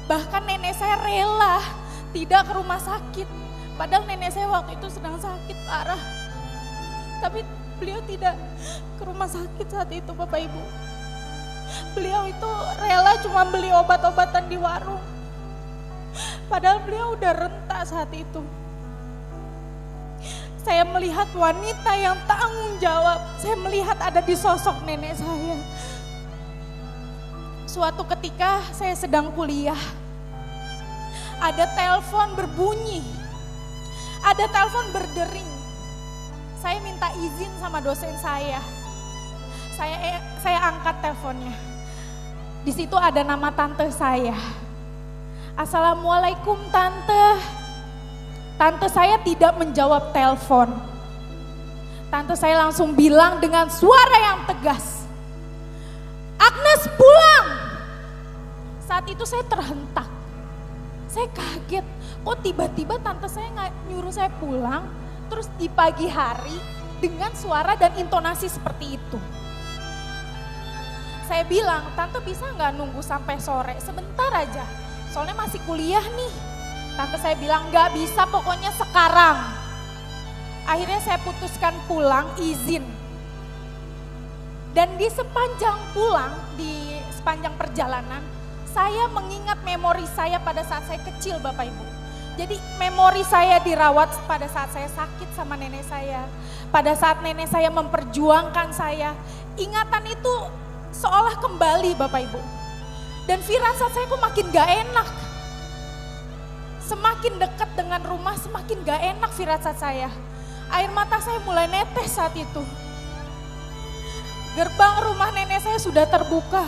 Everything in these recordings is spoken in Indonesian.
Bahkan nenek saya rela tidak ke rumah sakit. Padahal nenek saya waktu itu sedang sakit parah. Tapi beliau tidak ke rumah sakit saat itu Bapak Ibu. Beliau itu rela cuma beli obat-obatan di warung. Padahal beliau udah renta saat itu. Saya melihat wanita yang tanggung jawab. Saya melihat ada di sosok nenek saya. Suatu ketika saya sedang kuliah. Ada telepon berbunyi. Ada telepon berdering. Saya minta izin sama dosen saya. Saya angkat teleponnya. Di situ ada nama tante saya. Assalamualaikum tante. Tante saya tidak menjawab telepon. Tante saya langsung bilang dengan suara yang tegas, Agnes pulang. Saat itu saya terhentak. Saya kaget, kok tiba-tiba tante saya nyuruh saya pulang, terus di pagi hari dengan suara dan intonasi seperti itu. Saya bilang, tante bisa nggak nunggu sampai sore, sebentar aja, soalnya masih kuliah nih. Tante saya bilang nggak bisa, pokoknya sekarang. Akhirnya saya putuskan pulang, izin. Dan di sepanjang perjalanan, saya mengingat memori saya pada saat saya kecil Bapak Ibu. Jadi memori saya dirawat pada saat saya sakit sama nenek saya. Pada saat nenek saya memperjuangkan saya. Ingatan itu seolah kembali Bapak Ibu. Dan firasat saya kok makin gak enak. Semakin dekat dengan rumah semakin gak enak firasat saya. Air mata saya mulai netes saat itu. Gerbang rumah nenek saya sudah terbuka.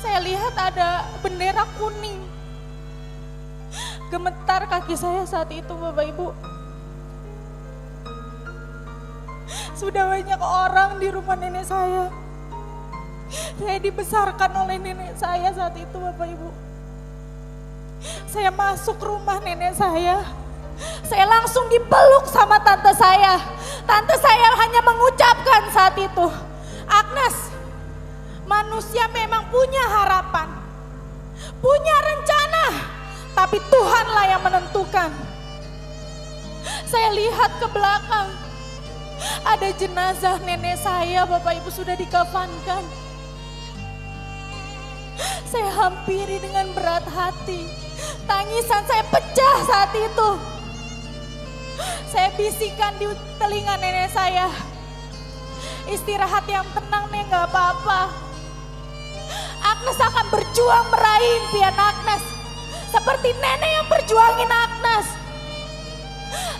Saya lihat ada bendera kuning. Gemetar kaki saya saat itu Bapak Ibu. Sudah banyak orang di rumah nenek saya. Saya dibesarkan oleh nenek saya saat itu Bapak Ibu. Saya masuk rumah nenek saya. Saya langsung dipeluk sama tante saya. Tante saya hanya mengucapkan saat itu, Agnes, manusia memang punya harapan, punya rencana, tapi Tuhanlah yang menentukan. Saya lihat ke belakang, ada jenazah nenek saya Bapak Ibu sudah dikafankan. Saya hampiri dengan berat hati, tangisan saya pecah saat itu. Saya bisikan di telinga nenek saya, istirahat yang tenang nih, gak apa-apa. Agnes akan berjuang meraih impian Agnes. Seperti nenek yang berjuangin Agnes.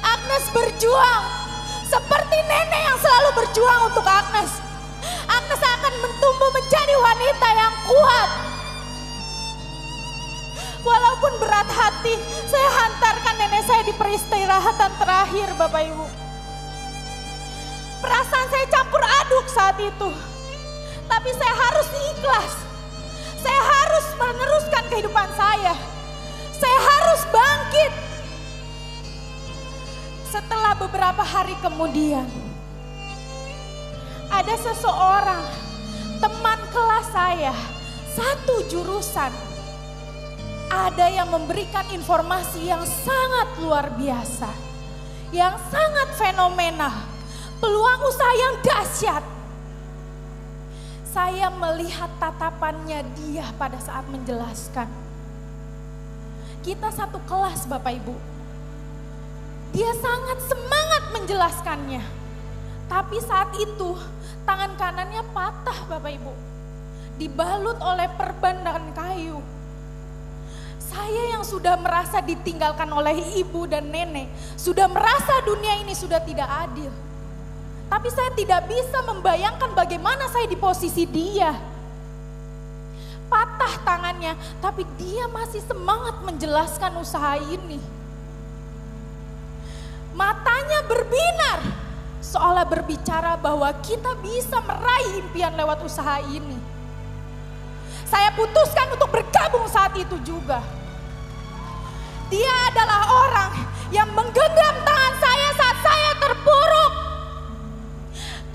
Agnes berjuang seperti nenek yang selalu berjuang untuk Agnes. Agnes akan tumbuh menjadi wanita yang kuat. Walaupun berat hati, saya hantarkan nenek saya di peristirahatan terakhir Bapak Ibu. Perasaan saya campur aduk saat itu. Tapi saya harus ikhlas. Saya harus meneruskan kehidupan saya. Saya harus bangkit. Setelah beberapa hari kemudian, ada seseorang, teman kelas saya, satu jurusan. Ada yang memberikan informasi yang sangat luar biasa, yang sangat fenomenal, peluang usaha yang dahsyat. Saya melihat tatapannya dia pada saat menjelaskan. Kita satu kelas Bapak Ibu. Dia sangat semangat menjelaskannya. Tapi saat itu tangan kanannya patah Bapak Ibu. Dibalut oleh perban dan kayu. Saya yang sudah merasa ditinggalkan oleh ibu dan nenek, sudah merasa dunia ini sudah tidak adil. Tapi saya tidak bisa membayangkan bagaimana saya di posisi dia. Patah tangannya, tapi dia masih semangat menjelaskan usaha ini. Matanya berbinar, seolah berbicara bahwa kita bisa meraih impian lewat usaha ini. Saya putuskan untuk bergabung saat itu juga. Dia adalah orang yang menggenggam tangan saya saat saya terpuruk.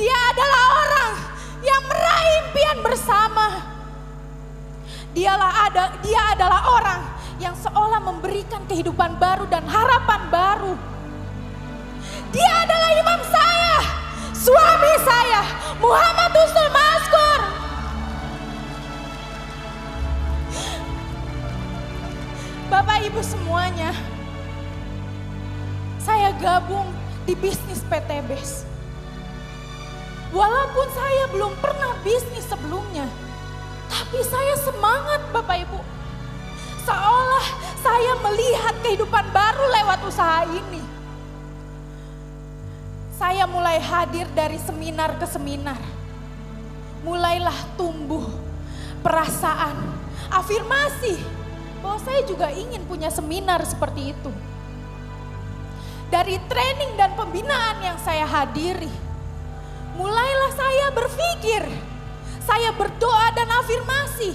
Dia adalah orang yang meraih impian bersama. Dia adalah orang yang seolah memberikan kehidupan baru dan harapan baru. Dia adalah imam saya, suami saya, Muhammad Husnul Maskur. Bapak Ibu semuanya, saya gabung di bisnis PT BES. Walaupun saya belum pernah bisnis sebelumnya, tapi saya semangat Bapak Ibu. Seolah saya melihat kehidupan baru lewat usaha ini. Saya mulai hadir dari seminar ke seminar. Mulailah tumbuh perasaan, afirmasi bahwa saya juga ingin punya seminar seperti itu. Dari training dan pembinaan yang saya hadiri, mulailah saya berpikir, saya berdoa dan afirmasi